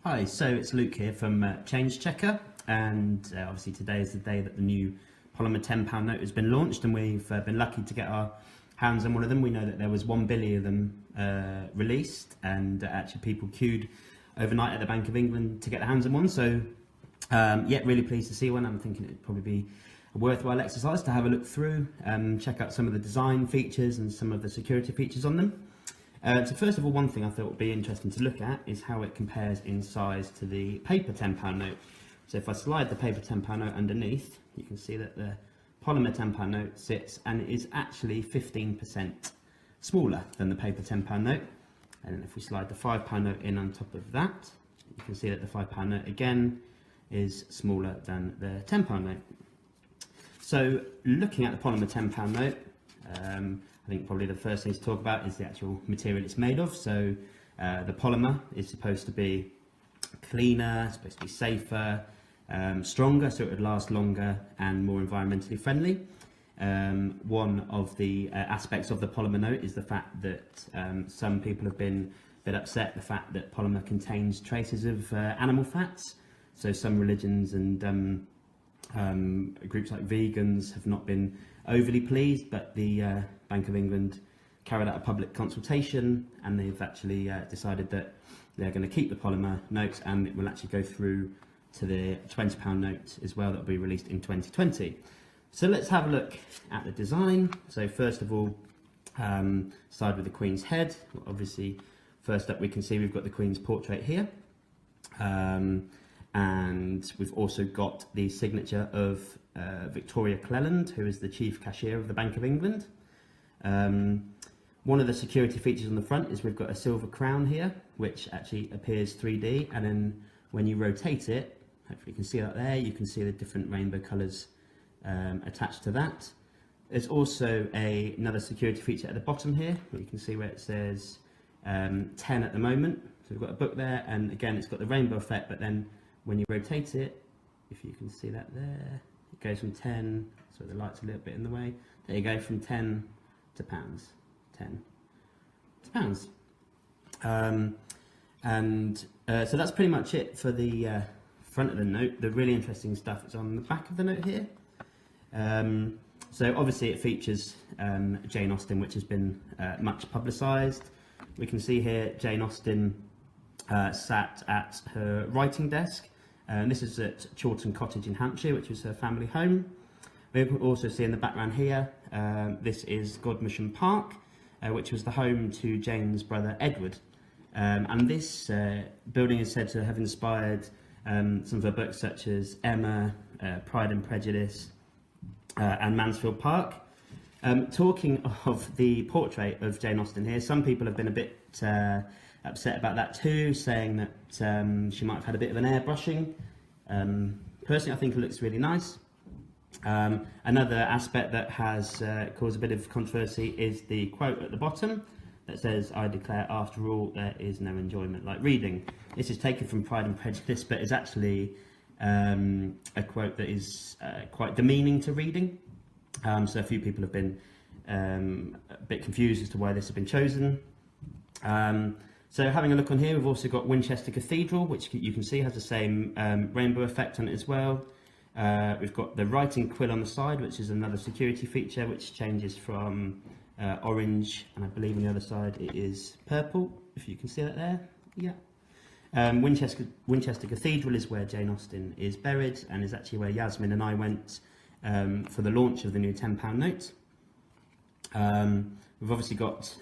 Hi, so it's Luke here from Change Checker, and obviously today is the day that the new Polymer £10 note has been launched, and we've been lucky to get our hands on one of them. We know that there was 1 billion of them released, and actually people queued overnight at the Bank of England to get their hands on one. So yeah, really pleased to see one. I'm thinking it'd probably be a worthwhile exercise to have a look through, check out some of the design features and some of the security features on them. So first of all, one thing I thought would be interesting to look at is how it compares in size to the paper £10 note. So if I slide the paper £10 note underneath, you can see that the polymer £10 note sits and it is actually 15% smaller than the paper £10 note. And then if we slide the £5 note in on top of that, you can see that the £5 note again is smaller than the £10 note. So looking at the polymer £10 note, I think probably the first thing to talk about is the actual material it's made of. So the polymer is supposed to be cleaner, supposed to be safer, stronger, so it would last longer and more environmentally friendly. One of the aspects of the polymer note is the fact that some people have been a bit upset the fact that polymer contains traces of animal fats. So some religions and groups like vegans have not been overly pleased, but the Bank of England carried out a public consultation and they've actually decided that they're going to keep the polymer notes, and it will actually go through to the £20 note as well that will be released in 2020. So let's have a look at the design. So first of all, start with the Queen's head. Obviously, first up we can see we've got the Queen's portrait here. And we've also got the signature of Victoria Cleland, who is the chief cashier of the Bank of England. One of the security features on the front is we've got a silver crown here, which actually appears 3D, and then when you rotate it, hopefully you can see that there, you can see the different rainbow colours attached to that. There's also another security feature at the bottom here, where you can see where it says 10 at the moment. So we've got a book there, and again it's got the rainbow effect, but then when you rotate it, if you can see that there, it goes from 10, so the light's a little bit in the way, there you go, from 10 to pounds, 10 to pounds. So that's pretty much it for the front of the note. The really interesting stuff is on the back of the note here. So obviously it features Jane Austen, which has been much publicised. We can see here Jane Austen sat at her writing desk. This is at Chawton Cottage in Hampshire, which was her family home. We also see in the background here, this is Godmersham Park, which was the home to Jane's brother Edward. And this building is said to have inspired some of her books such as Emma, Pride and Prejudice, and Mansfield Park. Talking of the portrait of Jane Austen here, some people have been a bit upset about that too, saying that she might have had a bit of an airbrushing. Personally, I think it looks really nice. Another aspect that has caused a bit of controversy is the quote at the bottom that says, "I declare, after all, there is no enjoyment like reading." This is taken from Pride and Prejudice, but is actually a quote that is quite demeaning to reading. So a few people have been a bit confused as to why this has been chosen. So having a look on here, we've also got Winchester Cathedral, which you can see has the same rainbow effect on it as well. We've got the writing quill on the side, which is another security feature, which changes from orange, and I believe on the other side it is purple, if you can see that there. Yeah. Winchester Cathedral is where Jane Austen is buried, and is actually where Yasmin and I went for the launch of the new £10 note. We've obviously got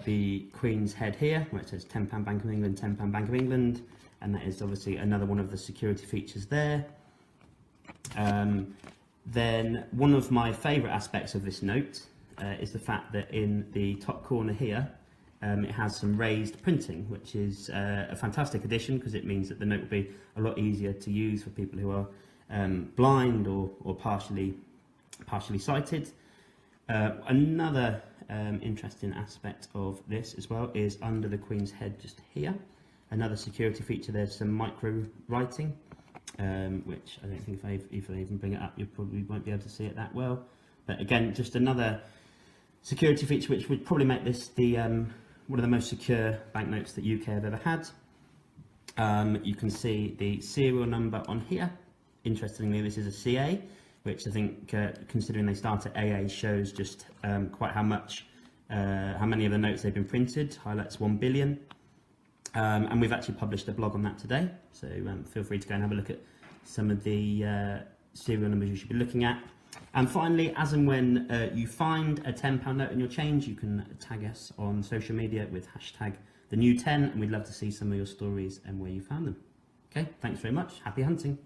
the Queen's head here, where it says £10 Bank of England, £10 Bank of England, and that is obviously another one of the security features there. Then one of my favourite aspects of this note is the fact that in the top corner here, it has some raised printing, which is a fantastic addition, because it means that the note will be a lot easier to use for people who are blind or partially sighted. Another interesting aspect of this as well is under the Queen's head just here. Another security feature, there's some micro writing, which I don't think if I even bring it up, you probably won't be able to see it that well. But again, just another security feature which would probably make this the one of the most secure banknotes that UK have ever had. You can see the serial number on here. Interestingly, this is a CA, which I think, considering they start at AA, shows just quite how many of the notes they've been printed. Highlights 1 billion. And we've actually published a blog on that today, so feel free to go and have a look at some of the serial numbers you should be looking at. And finally, as and when you find a £10 note in your change, you can tag us on social media with hashtag the new 10, and we'd love to see some of your stories and where you found them. Okay, thanks very much. Happy hunting.